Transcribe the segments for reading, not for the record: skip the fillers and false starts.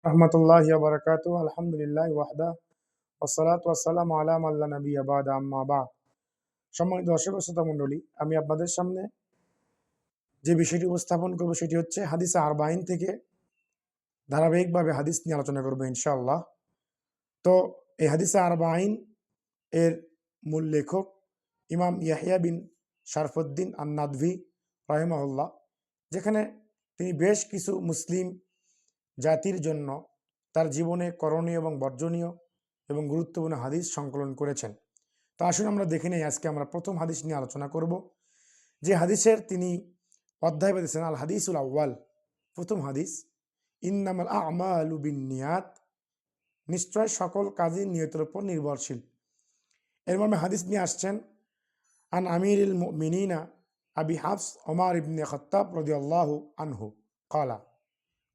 রহমতুল্লাহি ওয়া বারাকাতুহু আলহামদুলিল্লাহি ওয়াহদা ওয়াসসালাতু ওয়াসসালামু আলা মান লা নাবিয়্যা বা'দা আম্মা বা'দ। সম্মানিত দর্শক ও শ্রোতা মণ্ডলী, আমি আপনাদের সামনে যে বিষয়টি উপস্থাপন করব সেটি হচ্ছে হাদিসে আরবাঈন থেকে ধারাবাহিকভাবে হাদিস নিয়ে আলোচনা করব ইনশাআল্লাহ। তো এই হাদিসে আরবাঈন এর মূল লেখক ইমাম ইয়াহইয়া বিন শারফুদ্দিন আন-নাদভী রাহিমাহুল্লাহ, যেখানে তিনি বেশ কিছু মুসলিম জাতির জন্য তার জীবনে করণীয় এবং বর্জনীয় এবং গুরুত্বপূর্ণ হাদিস সংকলন করেছেন। তো আসুন আমরা দেখে নেই। আজকে আমরা প্রথম হাদিস নিয়ে আলোচনা করব, যে হাদিসের তিনি অধ্যায় বেঁধেছেন আল হাদিসুল আউয়াল। প্রথম হাদিস, ইন্নামাল আমালু বিন্নিয়াত, নিশ্চয় সকল কাজই নিয়তের উপর নির্ভরশীল। এর মর্মে হাদিস নিয়ে আসছেন আন আমিরুল মুমিনিনা আবি হাফস ওমর ইবনে খাত্তাব রাদিয়াল্লাহু আনহু ক্বালা,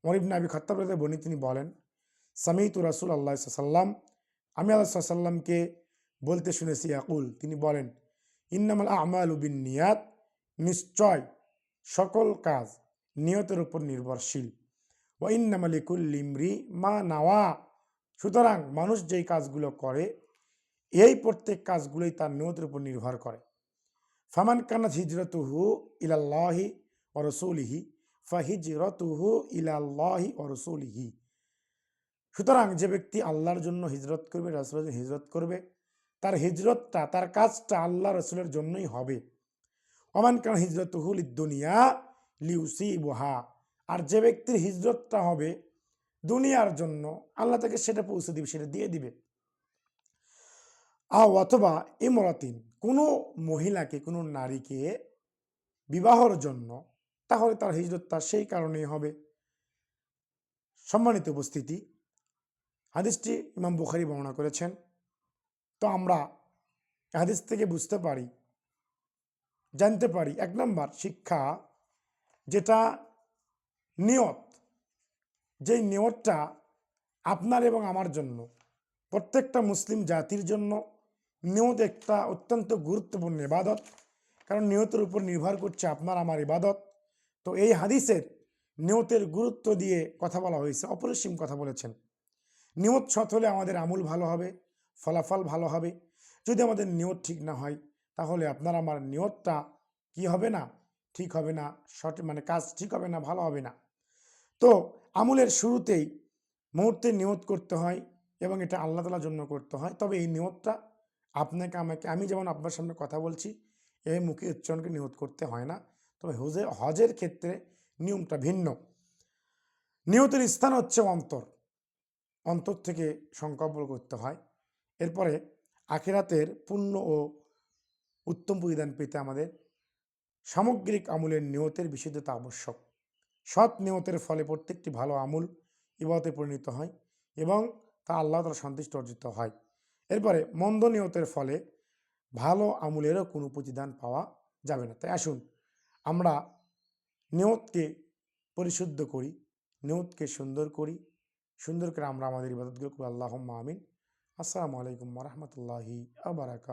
ওমর ইবনে আবি খাত্তাব রাদিয়াল্লাহু বর্ণিত, তিনি বলেন, সামিতু রাসূলুল্লাহ সাল্লাল্লাহু আলাইহি ওয়াসাল্লাম, আমি আল্লাহ সাল্লাল্লাহু আলাইহি ওয়াসাল্লামকে বলতে শুনেছি, ইয়াকুল, তিনি বলেন, ইন্নামাল আমালু বিন্নিয়াত, নিশ্চয় সকল কাজ নিয়তের উপর নির্ভরশীল। ওয়া ইন্নামা লিকুল্লি ইমরি মা নাওয়া, সুতরাং মানুষ যেই কাজগুলো করে এই প্রত্যেক কাজগুলোই তার নিয়তের উপর নির্ভর করে। ফামান কানাত হিজরতুহু ইলাল্লাহি ওয়া রাসূলিহি ফাহিজরতুহু ইলাল্লাহি ওয়া রাসূলিহি, সুতরাং যে ব্যক্তি আল্লাহর জন্য হিজরত করবে, রাসূলের জন্য হিজরত করবে, তার হিজরতটা, তার কাজটা আল্লাহ রাসূলের জন্যই হবে। ওমান কানা হিজরতুহু লিদ-দুনিয়া লিউসিবুহা, আর যে ব্যক্তির হিজরতটা হবে দুনিয়ার জন্য, আল্লাহ তাকে সেটা পৌঁছে দিবে, সেটা দিয়ে দিবে। অথবা ইমরাতিন, কোনো মহিলাকে, কোনো নারীকে বিবাহর জন্য, তাহলে তার হিজরতটা সেই কারণেই হবে। সম্মানিত উপস্থিতি, হাদিসটি ইমাম বুখারী বর্ণনা করেছেন। তো আমরা হাদিস থেকে বুঝতে পারি, জানতে পারি, এক নম্বর শিক্ষা, যেটা নিয়ত, যেই নিয়তটা আপনার এবং আমার জন্য, প্রত্যেকটা মুসলিম জাতির জন্য নিয়ত একটা অত্যন্ত গুরুত্বপূর্ণ ইবাদত, কারণ নিয়তের উপর নির্ভর করছে আপনার আমার ইবাদত। তো এই হাদিসের নিয়তের গুরুত্ব দিয়ে কথা বলা হয়েছে, অপরিসীম কথা বলেছেন। নিয়ত সৎ হলে আমাদের আমল ভালো হবে, ফলাফল ভালো হবে। যদি আমাদের নিয়ত ঠিক না হয়, তাহলে আপনার আমার নিয়তটা কি হবে না, ঠিক হবে না, সঠিক মানে কাজ ঠিক হবে না, ভালো হবে না। তো আমলের শুরুতেই মুহূর্তে নিয়ত করতে হয়, এবং এটা আল্লাহ তাআলার জন্য করতে হয়। তবে এই নিয়তটা আপনাকে আমাকে, আমি যেমন আপনার সামনে কথা বলছি, এই মুখে উচ্চারণকে নিয়ত করতে হয় না। তবে হজের ক্ষেত্রে নিয়মটা ভিন্ন। নিয়তের স্থান হচ্ছে অন্তর, অন্তর থেকে সংকল্প করতে হয়। এরপরে আখিরাতের পূর্ণ ও উত্তম প্রতিদান পেতে আমাদের সামগ্রিক আমলের নিয়তের বিশুদ্ধতা আবশ্যক। সৎ নিয়তের ফলে প্রত্যেকটি ভালো আমল ইবাদতে পরিণত হয় এবং তা আল্লাহ তাআলার সন্তুষ্টি অর্জিত হয়। এরপরে মন্দ নিয়তের ফলে ভালো আমলেরও কোনো প্রতিদান পাওয়া যাবে না। তাই আসুন আমরা নিয়তকে পরিশুদ্ধ করি, নিয়তকে সুন্দর করি, সুন্দর করে আমরা আমাদের ইবাদতগুলো করি। আল্লাহুম্মা আমিন। আসসালামু আলাইকুম ওয়া রাহমাতুল্লাহি ওয়া বারাকাতুহু।